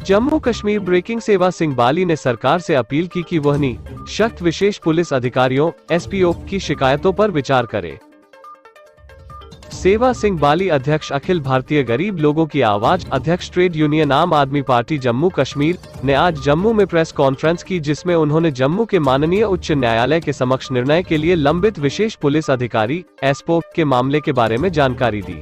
Jammu Kashmir breaking सेवा सिंह बाली ने सरकार से अपील की कि वह सख्त विशेष पुलिस अधिकारियों एसपीओ की शिकायतों पर विचार करे। सेवा सिंह बाली अध्यक्ष अखिल भारतीय गरीब लोगों की आवाज अध्यक्ष ट्रेड यूनियन आम आदमी पार्टी जम्मू कश्मीर ने आज जम्मू में प्रेस कॉन्फ्रेंस की, जिसमें उन्होंने जम्मू के माननीय उच्च न्यायालय के समक्ष निर्णय के लिए लंबित विशेष पुलिस अधिकारी एसपीओ के मामले के बारे में जानकारी दी।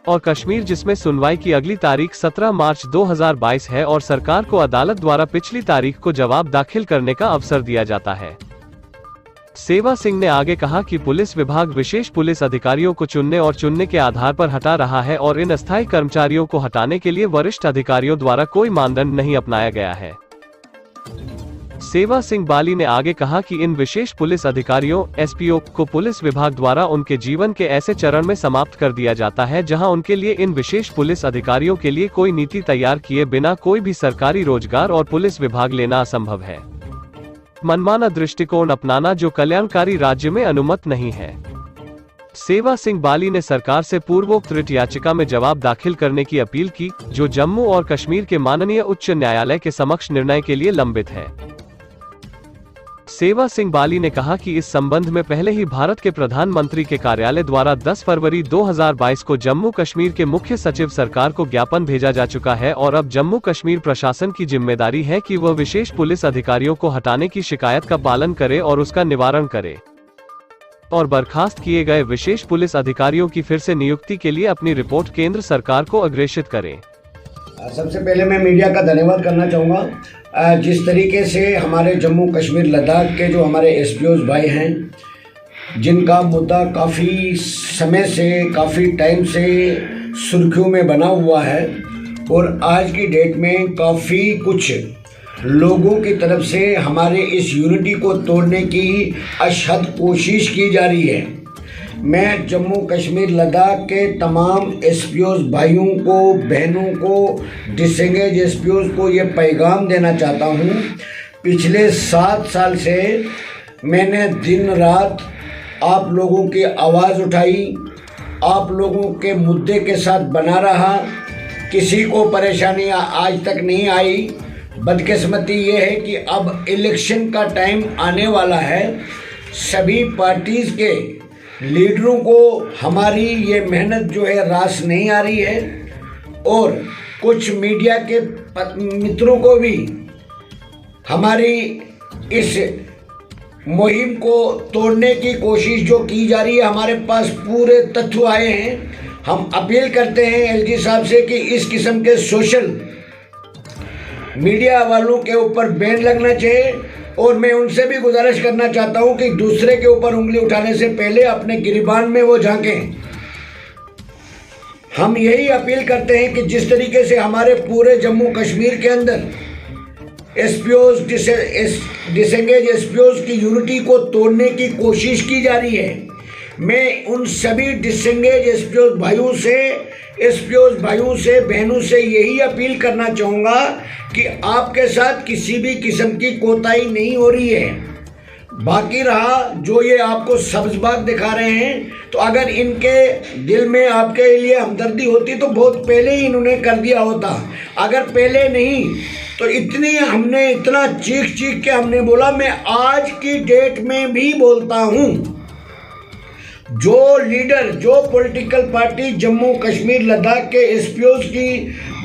और कश्मीर जिसमें सुनवाई की अगली तारीख 17 मार्च 2022 है और सरकार को अदालत द्वारा पिछली तारीख को जवाब दाखिल करने का अवसर दिया जाता है। सेवा सिंह ने आगे कहा कि पुलिस विभाग विशेष पुलिस अधिकारियों को चुनने के आधार पर हटा रहा है और इन अस्थायी कर्मचारियों को हटाने के लिए वरिष्ठ अधिकारियों द्वारा कोई मानदंड नहीं अपनाया गया है। सेवा सिंह बाली ने आगे कहा कि इन विशेष पुलिस अधिकारियों एसपीओ को पुलिस विभाग द्वारा उनके जीवन के ऐसे चरण में समाप्त कर दिया जाता है जहां उनके लिए इन विशेष पुलिस अधिकारियों के लिए कोई नीति तैयार किए बिना कोई भी सरकारी रोजगार और पुलिस विभाग लेना असंभव है। मनमाना दृष्टिकोण अपनाना जो कल्याणकारी राज्य में अनुमत नहीं है। सेवा सिंह बाली ने सरकार से पूर्वोक्त रिट याचिका में जवाब दाखिल करने की अपील की, जो जम्मू और कश्मीर के माननीय उच्च न्यायालय के समक्ष निर्णय के लिए लंबित है। सेवा सिंह बाली ने कहा कि इस संबंध में पहले ही भारत के प्रधानमंत्री के कार्यालय द्वारा 10 फरवरी 2022 को जम्मू कश्मीर के मुख्य सचिव सरकार को ज्ञापन भेजा जा चुका है और अब जम्मू कश्मीर प्रशासन की जिम्मेदारी है कि वह विशेष पुलिस अधिकारियों को हटाने की शिकायत का पालन करे और उसका निवारण करे और बर्खास्त किए गए विशेष पुलिस अधिकारियों की फिर से नियुक्ति के लिए अपनी रिपोर्ट केंद्र सरकार को अग्रेषित करें। सबसे पहले मैं मीडिया का धन्यवाद करना चाहूँगा। जिस तरीके से हमारे जम्मू कश्मीर लद्दाख के जो हमारे एसपीओज भाई हैं, जिनका मुद्दा काफ़ी समय से काफ़ी टाइम से सुर्खियों में बना हुआ है और आज की डेट में काफ़ी कुछ लोगों की तरफ से हमारे इस यूनिटी को तोड़ने की अशद कोशिश की जा रही है। मैं जम्मू कश्मीर लद्दाख के तमाम एसपीओज भाइयों को, बहनों को, डिसेंगेज एसपीओज को ये पैगाम देना चाहता हूँ। पिछले 7 साल से मैंने दिन रात आप लोगों की आवाज़ उठाई, आप लोगों के मुद्दे के साथ बना रहा। किसी को परेशानी आज तक नहीं आई। बदकिस्मती ये है कि अब इलेक्शन का टाइम आने वाला है। सभी पार्टीज़ के लीडरों को हमारी ये मेहनत जो है रास नहीं आ रही है और कुछ मीडिया के मित्रों को भी हमारी इस मुहिम को तोड़ने की कोशिश जो की जा रही है, हमारे पास पूरे तथ्य आए हैं। हम अपील करते हैं एलजी साहब से कि इस किस्म के सोशल मीडिया वालों के ऊपर बैन लगना चाहिए और मैं उनसे भी गुजारिश करना चाहता हूं कि दूसरे के ऊपर उंगली उठाने से पहले अपने गिरबान में वो झांकें। हम यही अपील करते हैं कि जिस तरीके से हमारे पूरे जम्मू कश्मीर के अंदर एसपीओज डिसेंगेज एसपीओज की यूनिटी को तोड़ने की कोशिश की जा रही है, मैं उन सभी डिसेंगेज एसपीओज भाइयों से बहनों से यही अपील करना चाहूँगा कि आपके साथ किसी भी किस्म की कोताही नहीं हो रही है। बाकी रहा जो ये आपको सब्ज बाग दिखा रहे हैं, तो अगर इनके दिल में आपके लिए हमदर्दी होती तो बहुत पहले ही इन्होंने कर दिया होता। अगर पहले नहीं तो हमने इतना चीख के हमने बोला। मैं आज की डेट में भी बोलता हूँ, जो लीडर, जो पॉलिटिकल पार्टी जम्मू कश्मीर लद्दाख के एसपीओज की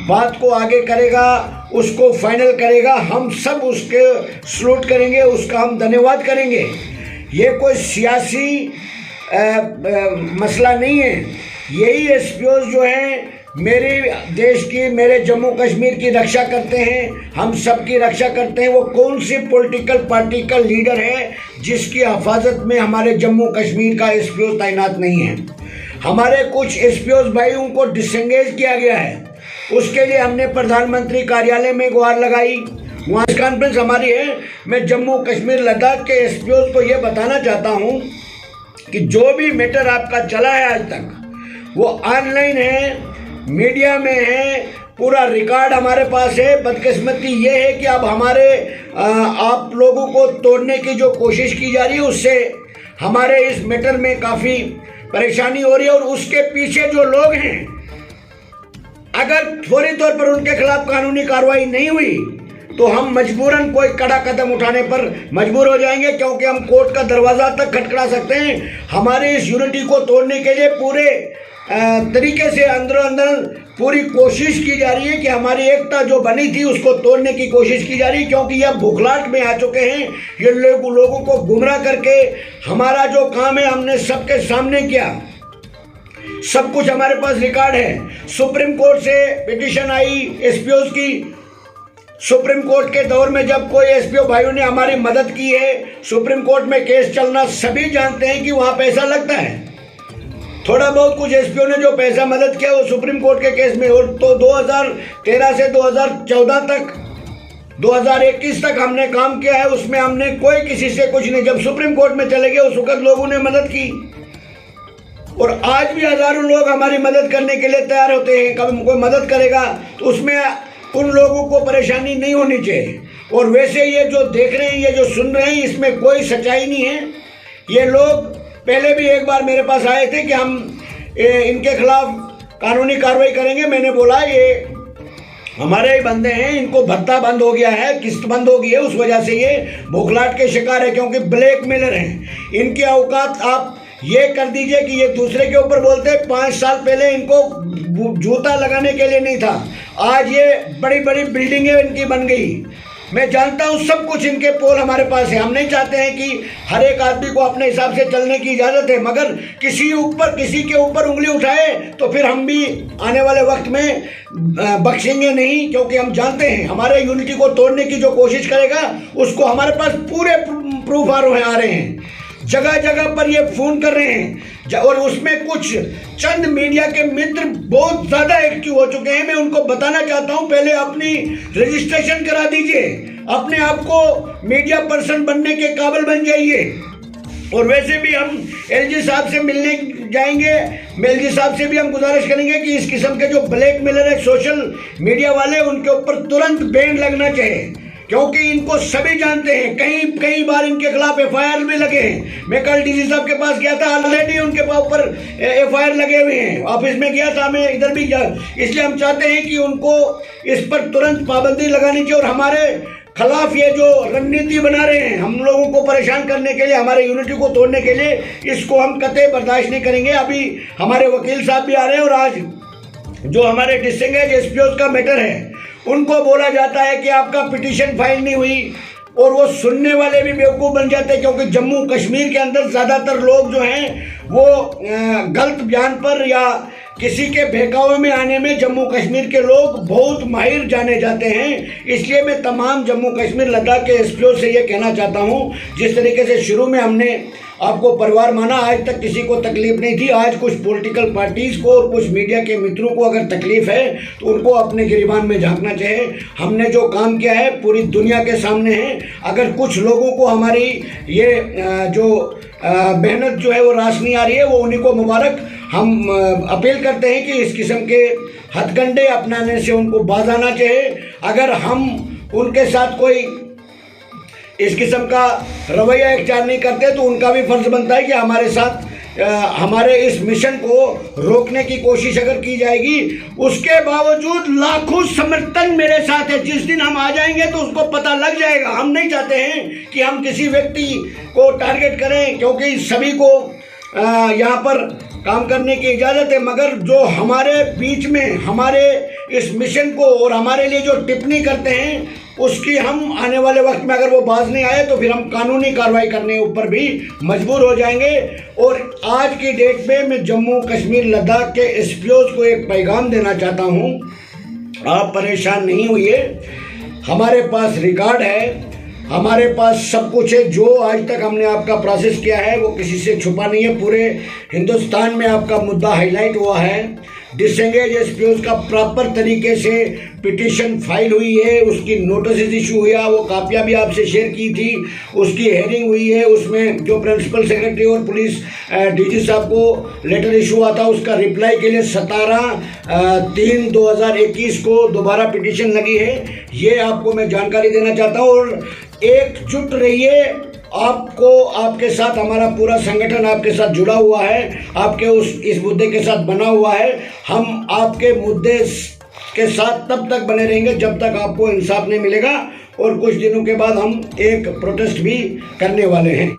बात को आगे करेगा, उसको फाइनल करेगा, हम सब उसके सलूट करेंगे, उसका हम धन्यवाद करेंगे। ये कोई सियासी मसला नहीं है। यही एसपीओज जो हैं मेरे देश की, मेरे जम्मू कश्मीर की रक्षा करते हैं, हम सब की रक्षा करते हैं। वो कौन सी पॉलिटिकल पार्टी का लीडर है जिसकी हिफाजत में हमारे जम्मू कश्मीर का एसपीओ तैनात नहीं है? हमारे कुछ एसपीओज भाइयों को डिसेंगेज किया गया है, उसके लिए हमने प्रधानमंत्री कार्यालय में गुहार लगाई, वहाँ कॉन्फ्रेंस हमारी है। मैं जम्मू कश्मीर लद्दाख के एसपीओज को ये बताना चाहता हूँ कि जो भी मैटर आपका चला है आज तक वो ऑनलाइन है, मीडिया में है, पूरा रिकॉर्ड हमारे पास है। बदकिस्मती ये है कि अब हमारे आप लोगों को तोड़ने की जो कोशिश की जा रही है उससे हमारे इस मैटर में काफ़ी परेशानी हो रही है और उसके पीछे जो लोग हैं अगर फौरी तौर पर उनके खिलाफ कानूनी कार्रवाई नहीं हुई तो हम मजबूरन कोई कड़ा कदम उठाने पर मजबूर हो जाएंगे, क्योंकि हम कोर्ट का दरवाजा तक खटखटा सकते हैं। हमारी इस यूनिटी को तोड़ने के लिए पूरे तरीके से अंदर अंदर पूरी कोशिश की जा रही है कि हमारी एकता जो बनी थी उसको तोड़ने की कोशिश की जा रही है, क्योंकि यह बुखलाहट में आ चुके हैं। ये लोगों को गुमराह करके हमारा जो काम है हमने सबके सामने किया, सब कुछ हमारे पास रिकॉर्ड है। सुप्रीम कोर्ट से पिटीशन आई एसपीओ की, सुप्रीम कोर्ट के दौर में जब कोई एसपीओ भाइयों ने हमारी मदद की है, सुप्रीम कोर्ट में केस चलना सभी जानते हैं कि वहां पैसा लगता है। थोड़ा बहुत कुछ एसपीओ ने जो पैसा मदद किया वो सुप्रीम कोर्ट के केस में, और तो 2013 से 2014 तक 2021 तक हमने काम किया है, उसमें हमने कोई किसी से कुछ नहीं। जब सुप्रीम कोर्ट में चले गए उस वक्त लोगों ने मदद की, और आज भी हजारों लोग हमारी मदद करने के लिए तैयार होते हैं। कभी कोई मदद करेगा तो उसमें उन लोगों को परेशानी नहीं होनी चाहिए। और वैसे ये जो देख रहे हैं, ये जो सुन रहे हैं, इसमें कोई सच्चाई नहीं है। ये लोग पहले भी एक बार मेरे पास आए थे कि हम इनके खिलाफ कानूनी कार्रवाई करेंगे। मैंने बोला ये हमारे ही बंदे हैं, इनको भत्ता बंद हो गया है, किस्त बंद हो गई है, उस वजह से ये भूखलाहट के शिकार है, क्योंकि ब्लैकमेलर हैं। इनकी औकात आप ये कर दीजिए कि ये दूसरे के ऊपर बोलते। 5 साल पहले इनको जूता लगाने के लिए नहीं था, आज ये बड़ी बड़ी बिल्डिंगें इनकी बन गई। मैं जानता हूँ सब कुछ इनके पोल हमारे पास है। हम नहीं चाहते हैं कि हर एक आदमी को अपने हिसाब से चलने की इजाज़त है, मगर किसी के ऊपर उंगली उठाए तो फिर हम भी आने वाले वक्त में बख्शेंगे नहीं, क्योंकि हम जानते हैं हमारे यूनिटी को तोड़ने की जो कोशिश करेगा उसको हमारे पास पूरे प्रूफ आ रहे हैं। जगह जगह पर ये फोन कर रहे हैं, और उसमें कुछ चंद मीडिया के मित्र बहुत ज़्यादा एक्टिव हो चुके हैं। मैं उनको बताना चाहता हूं, पहले अपनी रजिस्ट्रेशन करा दीजिए, अपने आप को मीडिया पर्सन बनने के काबिल बन जाइए। और वैसे भी हम एलजी साहब से मिलने जाएंगे, एलजी साहब से भी हम गुजारिश करेंगे कि इस किस्म के जो ब्लैकमेलर है सोशल मीडिया वाले, उनके ऊपर तुरंत बैन लगना चाहिए, क्योंकि इनको सभी जानते हैं। कई बार इनके खिलाफ एफआईआर भी लगे हैं। मैं कल डीसी साहब के पास गया था, ऑलरेडी उनके ऊपर एफआईआर लगे हुए हैं। ऑफिस में गया था, मैं इधर भी गया। इसलिए हम चाहते हैं कि उनको इस पर तुरंत पाबंदी लगानी चाहिए, और हमारे खिलाफ ये जो रणनीति बना रहे हैं हम लोगों को परेशान करने के लिए, हमारे यूनिटी को तोड़ने के लिए, इसको हम कतई बर्दाश्त नहीं करेंगे। अभी हमारे वकील साहब भी आ रहे हैं, और आज जो हमारे डिस्टिंग्विश्ड एसपीओ का मैटर है उनको बोला जाता है कि आपका पिटीशन फाइल नहीं हुई, और वो सुनने वाले भी बेवकूफ़ बन जाते हैं, क्योंकि जम्मू कश्मीर के अंदर ज़्यादातर लोग जो हैं वो गलत बयान पर या किसी के बहकावे में आने में जम्मू कश्मीर के लोग बहुत माहिर जाने जाते हैं। इसलिए मैं तमाम जम्मू कश्मीर लद्दाख के एसपीओ से ये कहना चाहता हूँ, जिस तरीके से शुरू में हमने आपको परिवार माना, आज तक किसी को तकलीफ नहीं थी। आज कुछ पॉलिटिकल पार्टीज़ को और कुछ मीडिया के मित्रों को अगर तकलीफ है तो उनको अपने गिरबान में झांकना चाहिए। हमने जो काम किया है पूरी दुनिया के सामने है। अगर कुछ लोगों को हमारी ये जो मेहनत जो है वो रास नहीं आ रही है, वो उन्हीं को मुबारक। हम अपील करते हैं कि इस किस्म के हथकंडे अपनाने से उनको बाज आना चाहिए। अगर हम उनके साथ कोई इस किस्म का रवैया इख्तियार नहीं करते तो उनका भी फर्ज बनता है कि हमारे साथ हमारे इस मिशन को रोकने की कोशिश अगर की जाएगी। उसके बावजूद लाखों समर्थन मेरे साथ है। जिस दिन हम आ जाएंगे तो उसको पता लग जाएगा। हम नहीं चाहते हैं कि हम किसी व्यक्ति को टारगेट करें, क्योंकि सभी को यहाँ पर काम करने की इजाज़त है, मगर जो हमारे बीच में हमारे इस मिशन को और हमारे लिए जो टिप्पणी करते हैं उसकी हम आने वाले वक्त में अगर वो बाज नहीं आए तो फिर हम कानूनी कार्रवाई करने ऊपर भी मजबूर हो जाएंगे। और आज की डेट में मैं जम्मू कश्मीर लद्दाख के एसपीओज़ को एक पैगाम देना चाहता हूँ, आप परेशान नहीं होइए। हमारे पास रिकॉर्ड है, हमारे पास सब कुछ है। जो आज तक हमने आपका प्रोसेस किया है वो किसी से छुपा नहीं है। पूरे हिंदुस्तान में आपका मुद्दा हाईलाइट हुआ है। डिसएंगेज एसपीओज़ का प्रॉपर तरीके से पिटीशन फाइल हुई है, उसकी नोटिस इशू हुआ, वो कापियाँ भी आपसे शेयर की थी, उसकी हेयरिंग हुई है। उसमें जो प्रिंसिपल सेक्रेटरी और पुलिस डीजी साहब को लेटर इशू हुआ था उसका रिप्लाई के लिए 17/3/2021 को दोबारा पिटीशन लगी है। ये आपको मैं जानकारी देना चाहता हूँ। और एकजुट रहिए, आपको आपके साथ हमारा पूरा संगठन आपके साथ जुड़ा हुआ है, आपके इस मुद्दे के साथ बना हुआ है। हम आपके मुद्दे के साथ तब तक बने रहेंगे जब तक आपको इंसाफ नहीं मिलेगा। और कुछ दिनों के बाद हम एक प्रोटेस्ट भी करने वाले हैं।